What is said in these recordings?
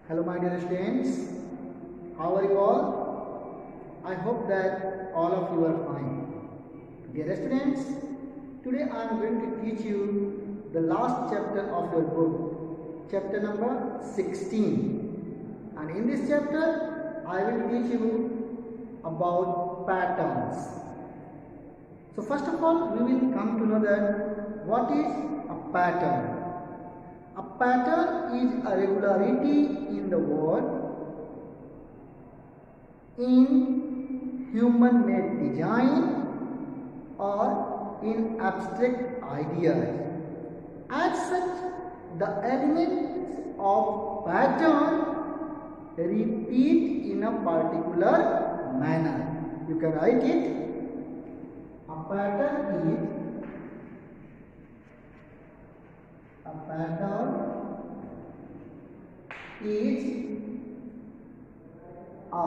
Hello my dear students, how are you all? I hope that all of you are fine. Dear students, today I am going to teach you the last chapter of your book, chapter number 16. And in this chapter, I will teach you about patterns. So first of all, we will come to know that what is a pattern. A pattern is a regularity in the word, in human-made design or in abstract ideas. As such, the elements of pattern repeat in a particular manner. You can write it. A pattern is a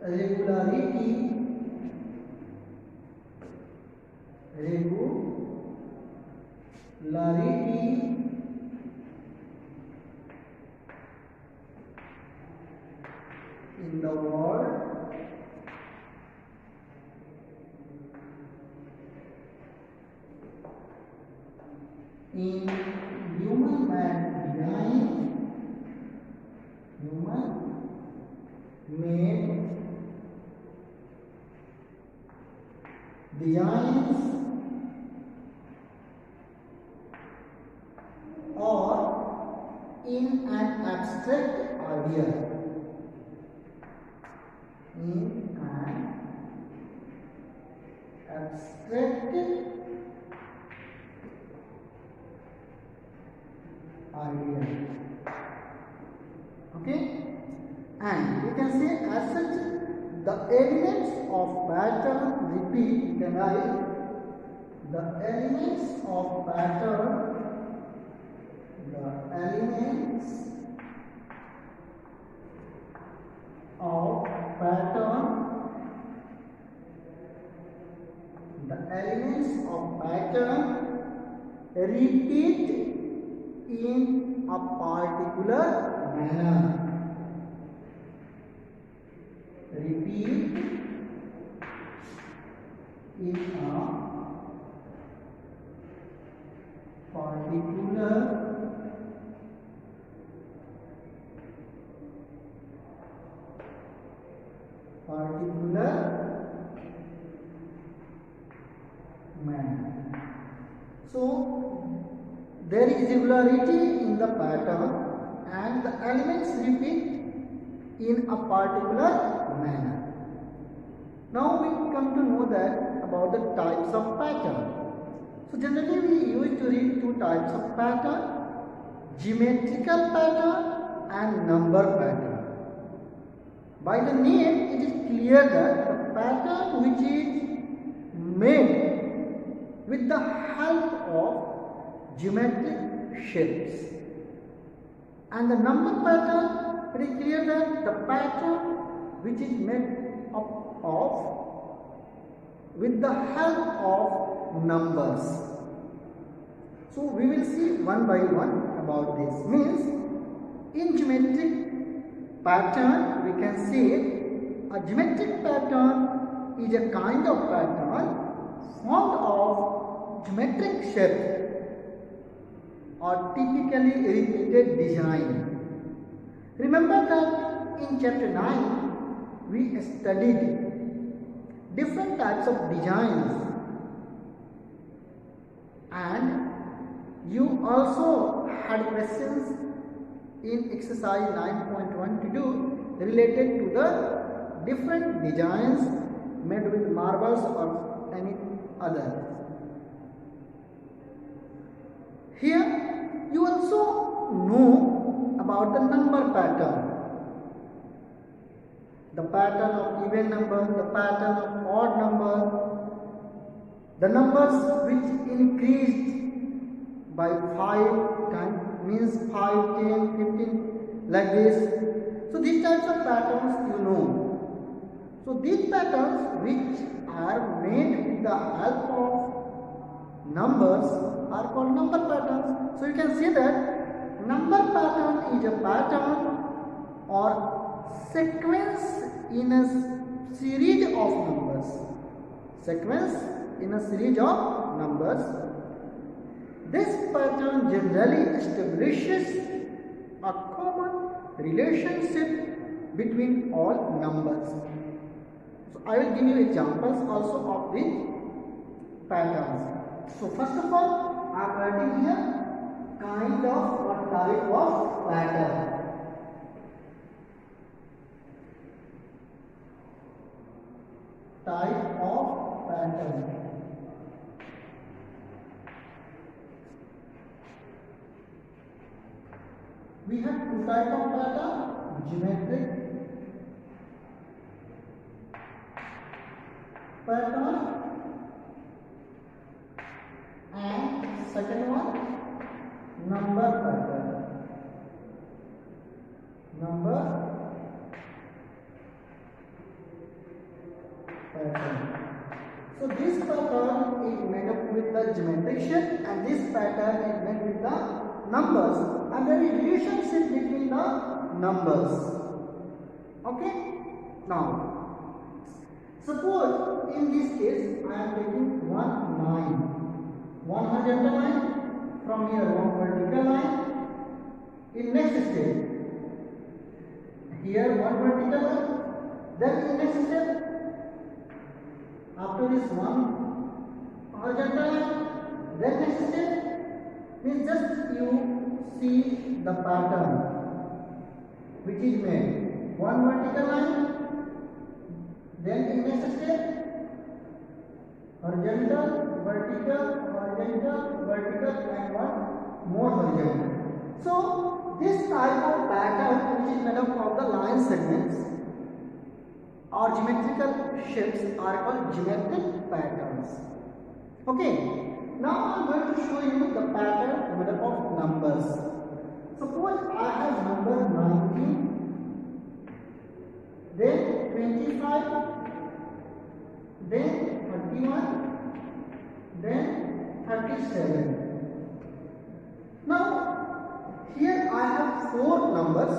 regularity in the world, in human-made designs or in an abstract idea. In an abstract idea. Okay? And you can say as such, the elements of pattern repeat. You can write the elements of pattern. The elements of pattern. The elements of pattern repeat in a particular manner. Repeat in a particular manner. So there is regularity in the pattern and the elements repeat in a particular manner. Now we come to know that about the types of pattern. So generally we used to read two types of pattern: geometrical pattern and number pattern. By the name it is clear that the pattern which is made with the help of geometric shapes, and the number pattern, it is clear that the pattern which is made up of with the help of numbers. So we will see one by one about this. Means in geometric pattern we can say a geometric pattern is a kind of pattern formed of geometric shape or typically repeated design. Remember that in chapter 9 we studied different types of designs, and you also had questions in exercise 9.1 to do related to the different designs made with marbles or any other. Here you also know about the number pattern. The pattern of even number, the pattern of odd number, the numbers which increased by 5 times, means 5, 10, 15, like this. So these types of patterns you know. So these patterns which are made with the help of numbers are called number patterns. So you can see that number pattern pattern or sequence in a series of numbers. Sequence in a series of numbers. This pattern generally establishes a common relationship between all numbers. So I will give you examples also of the patterns. So first of all, I am writing here kind of or type of pattern. Type of pattern. We have two types of pattern: geometric pattern and second one number pattern. Number pattern. So this pattern is made up with the geometric shape and this pattern is made with the numbers, and there is relationship between the numbers. Okay. Now suppose in this case I am taking one horizontal line, from here one vertical line. In next step, here one vertical line, then in next step, after this one horizontal line, then next step, means just you see the pattern which is made. One vertical line, then in next step, horizontal, vertical and one more horizontal. So this type of pattern which is made up of the line segments or geometrical shapes are called geometric patterns. Okay. Now I am going to show you the pattern made up of numbers. Suppose I have number 19, then 25, then 31, then 37. Now here I have four numbers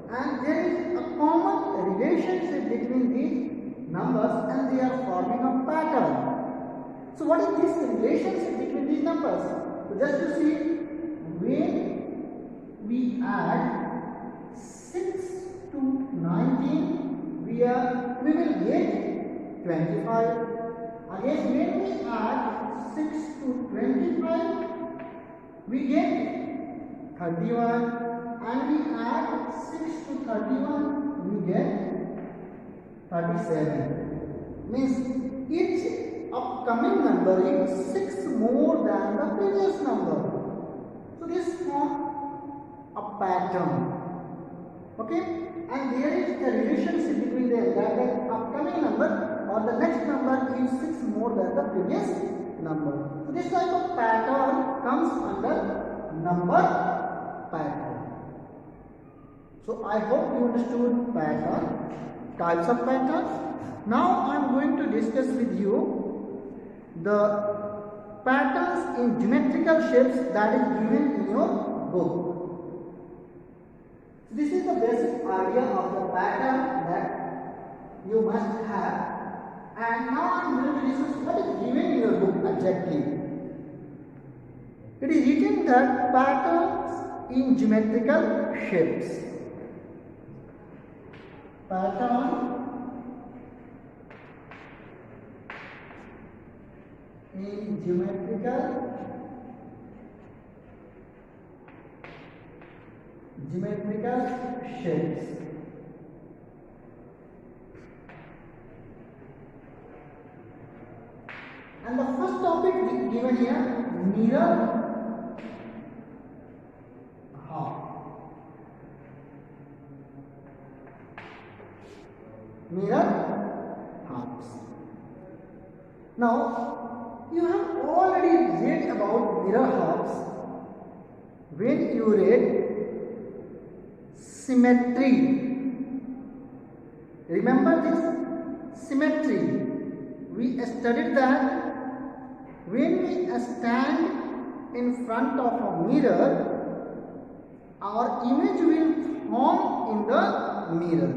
and there is a common relationship between these numbers and they are forming a pattern. So what is this relationship between these numbers? So just to see, when we add 6 to 19, we will get 25. Again, when we add 6 to 25, we get 31. And we add 6 to 31, we get 37. Means each upcoming number is 6 more than the previous number. So this forms a pattern. Okay, and there is a relationship between them, that the upcoming number or the next number is 6 more than the previous number. So this type of pattern comes under number pattern. So I hope you understood pattern, types of patterns. Now I am going to discuss with you the patterns in geometrical shapes that is given in your book. This is the basic idea of the pattern that you must have, and now I am going to discuss what is given in your book exactly. It is written that patterns in geometrical shapes. Pattern in geometrical shapes. And the first topic given here, mirror half. Mirror halves. Now, you have already read about mirror halves when you read symmetry. Remember this symmetry? We studied that when we stand in front of a mirror, our image will form in the mirror.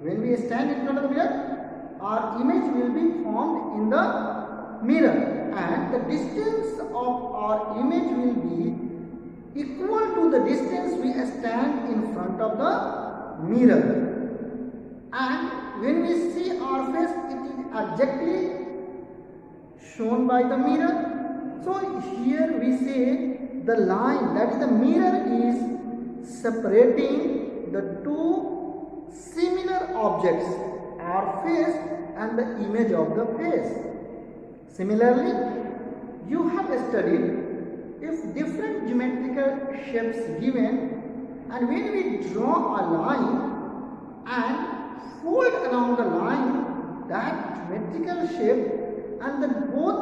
When we stand in front of the mirror, our image will be formed in the mirror, and the distance of our image will be equal to the distance we stand in front of the mirror. And when we see our face, it is exactly shown by the mirror. So here we say the line, that is the mirror, is separating the two similar objects, our face and the image of the face. Similarly, you have studied if different geometrical shapes given, and when we draw a line and fold along the line that geometrical shape, and then both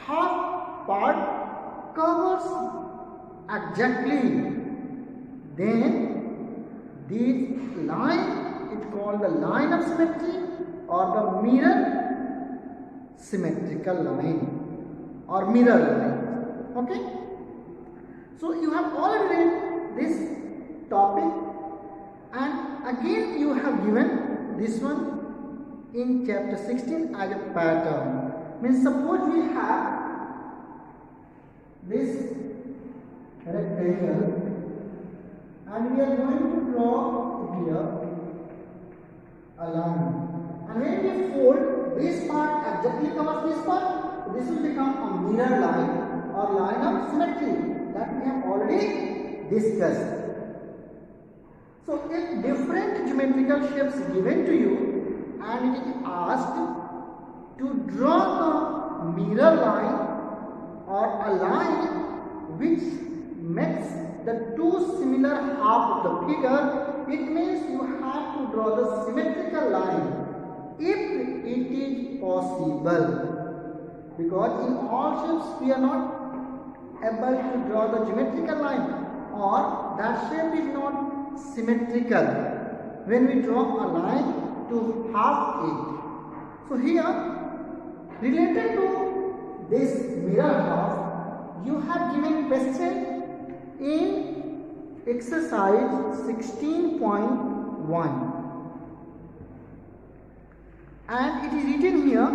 half part covers exactly, then this line is called the line of symmetry or the mirror symmetrical line or mirror line. Okay, so you have already read this topic, and again you have given this one in chapter 16 as a pattern. Means suppose we have this rectangle and we are going to draw here a line, and when we fold, this part exactly covers this part, so this will become a mirror line or line of symmetry that we have already discussed. So if different geometrical shapes given to you and it is asked to draw the mirror line or a line which makes the two similar halves of the figure, it means you have to draw the symmetrical line if it is possible, because in all shapes we are not able to draw the geometrical line, or that shape is not symmetrical when we draw a line to half it. So here, related to this mirror half, you have given question in exercise 16.1, and it is written here,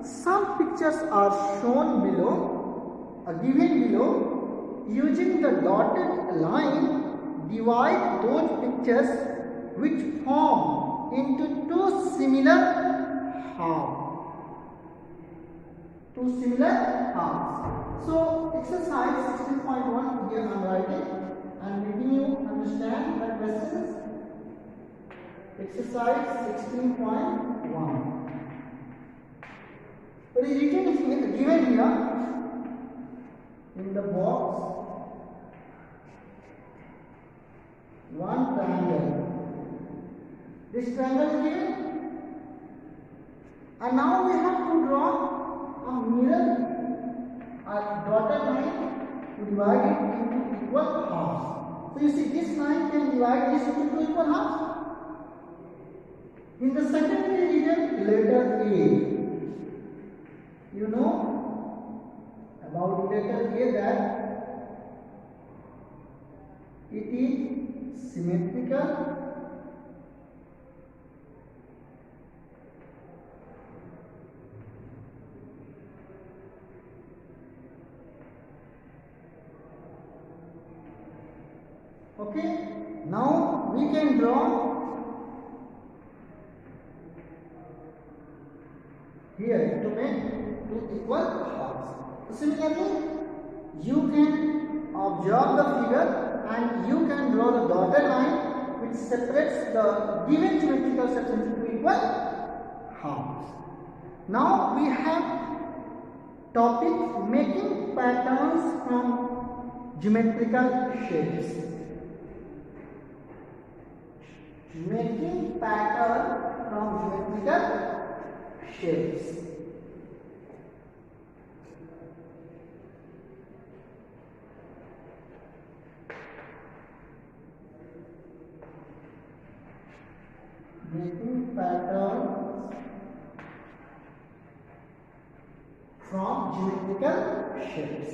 some pictures are shown below, given below. Using the dotted line, divide those pictures which form into two similar halves. So exercise 16.1 here I am writing and making you understand the questions. Exercise 16.1. It is written given here in the box one triangle. This triangle is given, and now we have to draw a mirror, a dotted line to divide it into equal halves. So you see, this line can divide this into two equal halves. In the second region, letter A. You know about letter A that it is symmetrical Okay, now we can draw here to make two equal halves. Similarly, you can observe the figure and you can draw the dotted line which separates the given geometrical section into equal halves. Now we have topic making patterns from geometrical shapes. Making pattern from geometrical shapes. Making patterns from geometrical shapes.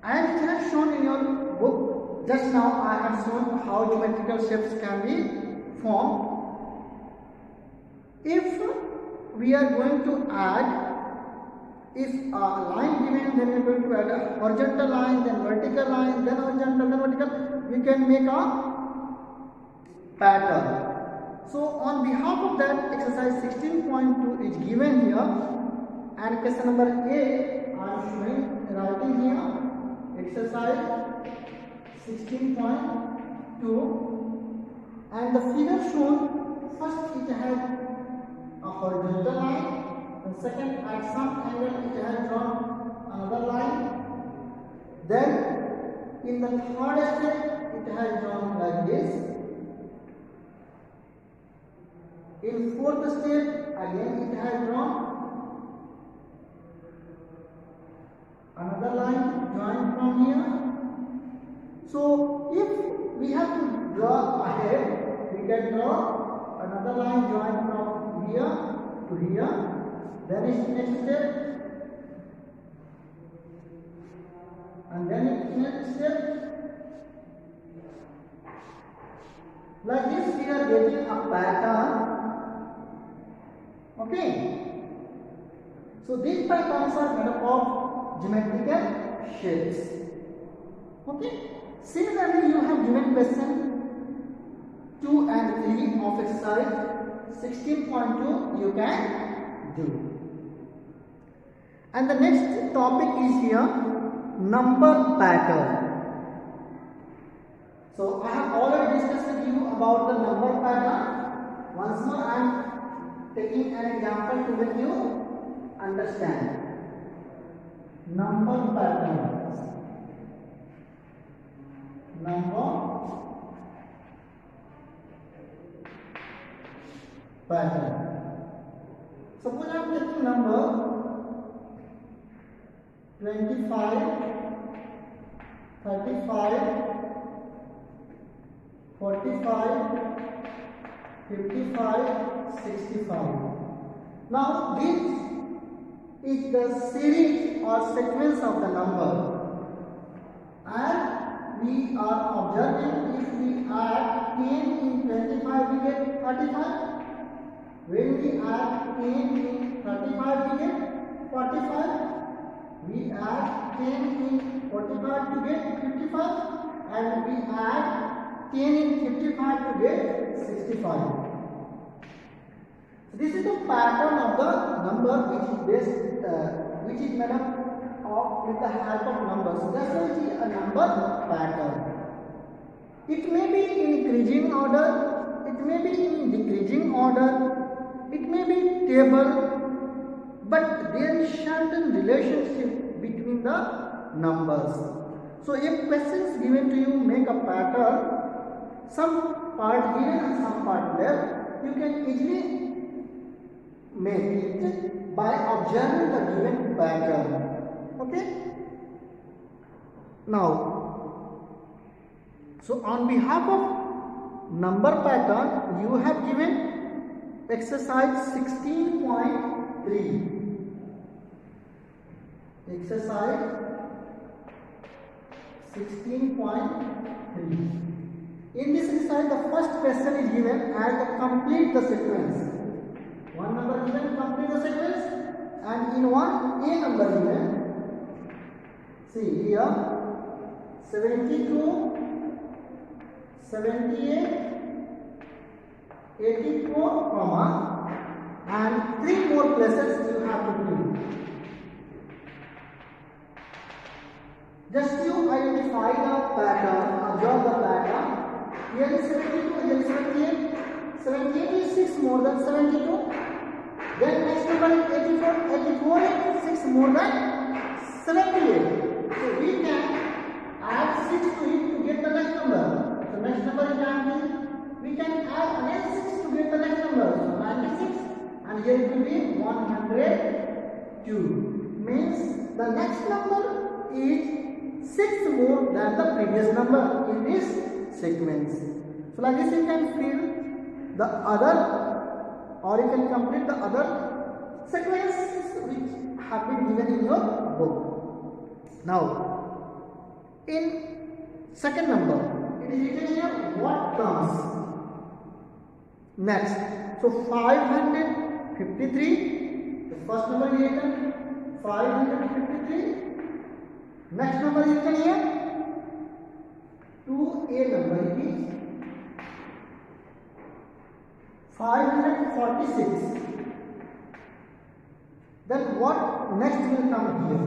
And it has shown in your book. Just now I have shown how geometrical shapes can be formed. If we are going to add, if a line given, then we are going to add a horizontal line, then vertical line, then horizontal, then vertical, we can make a pattern. So on behalf of that, exercise 16.2 is given here, and question number A I am showing writing here, exercise 16.2, and the figure shown, first it has a horizontal line, the second at some angle it has drawn another line, then in the third step it has drawn like this, in fourth step again it has drawn another line joined from here. So if we have to draw ahead, we can draw another line joined from here to here. Then it's next step, and then it's next step. Like this, we are getting a pattern. Okay. So these patterns are made up of geometrical shapes. Okay. Similarly, you have given question 2 and 3 of exercise 16.2. You can do. And the next topic is here, number pattern. So I have already discussed with you about the number pattern. Once more I am taking an example to make you understand. Number patterns. Number pattern. Suppose I am taking number 25, 35, 45, 55, 65. Now this is the series or sequence of the number, and we are observing if we add 10 in 25 we get 35. When we add 10 in 35 we get 45. We add 10 in 45 to get 55, and we add 10 in 55 to get 65. So this is the pattern of the number which is made up of with the help of numbers. So that's why it is a number pattern. It may be in increasing order, it may be in decreasing order, it may be table, but there is certain relationship between the numbers. So if questions given to you make a pattern, some part given and some part left, you can easily make it by observing the given pattern. Okay? Now, so on behalf of number pattern, you have given exercise 16.3. Exercise 16.3. In this exercise, the first question is given as to complete the sequence. One number given, complete the sequence, and in one A number given. See here, 72, 78, 84, comma, and 3 more places you have to do. Just to identify the pattern, observe the pattern. Here is 72, here is 78. 78 is 6 more than 72. Then next number is 84. 84 is 6 more than 78. So we can add 6 to it to get the next number. So next number is 90. We can add again 6 to get the next number. So 96. And here it will be 102. Means the next number is 6 more than the previous number in this sequence. So like this you can fill the other, or you can complete the other sequences which have been given in your book. Now In second number, it is written here what comes next. So 553, the first number is written 553. Next number is written here 2a number is 546. Then what next will come here?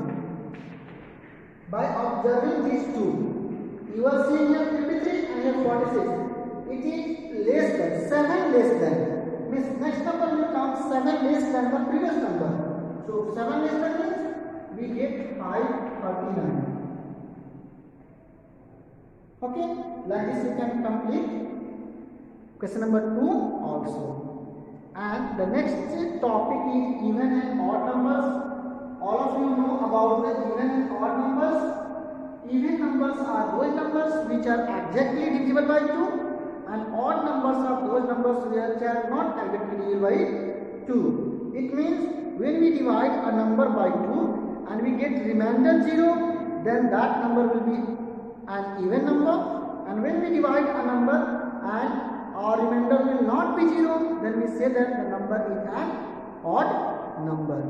By observing these two, you are seeing here 53 and here 46. It is less than 7 less than. Means next number will come 7 less than the previous number. So 7 less than means we get 539. Okay, like this you can complete question number 2 also. And the next topic is even and odd numbers. All of you know about the even and odd numbers. Even numbers are those numbers which are exactly divisible by 2, and odd numbers are those numbers which are not exactly divisible by 2. It means when we divide a number by 2 and we get remainder 0, then that number will be an even number, and when we divide a number and our remainder will not be 0, then we say that the number is an odd number.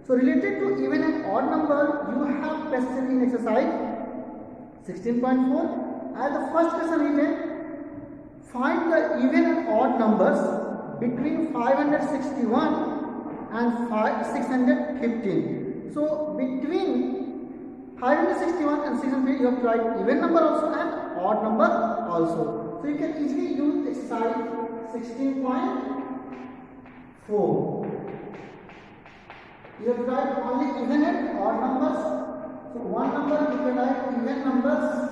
So related to even and odd number, you have question in exercise 16.4. As the first question written, find the even and odd numbers between 561 and 615. So between 561 and 615, you have to write even number also and odd number also. So you can easily use exercise 16.4. You have to write only even and odd numbers. So one number you can write even numbers.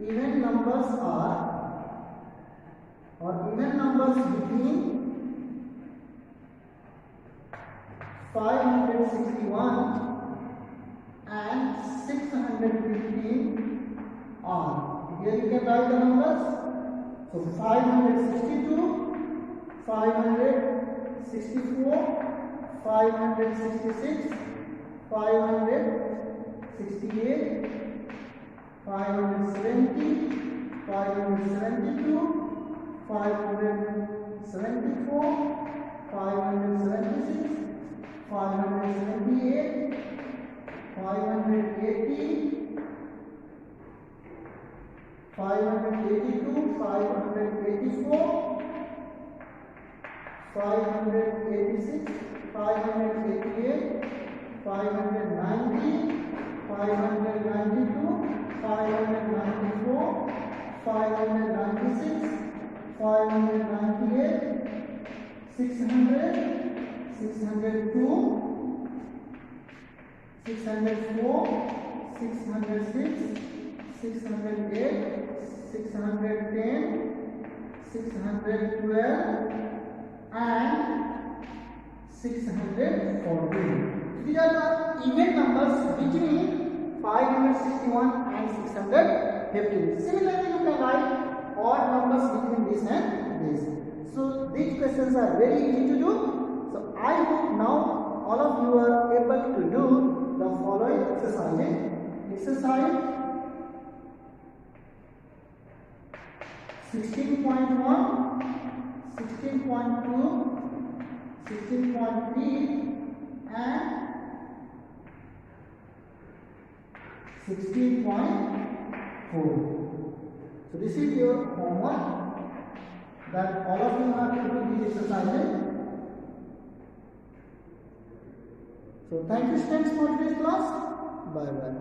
Even numbers are, or even numbers between 561 and 615 are. Here you can write the numbers. So 562, 564, 566, 568, 570, 572, 574, 576, 578, 580, 582, 584, 586, 588, 590, 592, 594, 596, 598, 600, 602, 604, 606, 608, 610, 612 and 614. These are the even numbers between 561 and 615. Similarly, you can write odd numbers between this and this. So these questions are very easy to do. So I hope now all of you are able to do the following exercises. Exercise 16.1, 16.2, 16.3 and 16.4. So this is your homework that all of you have to do these exercises. So thank you students for today's class. Bye bye.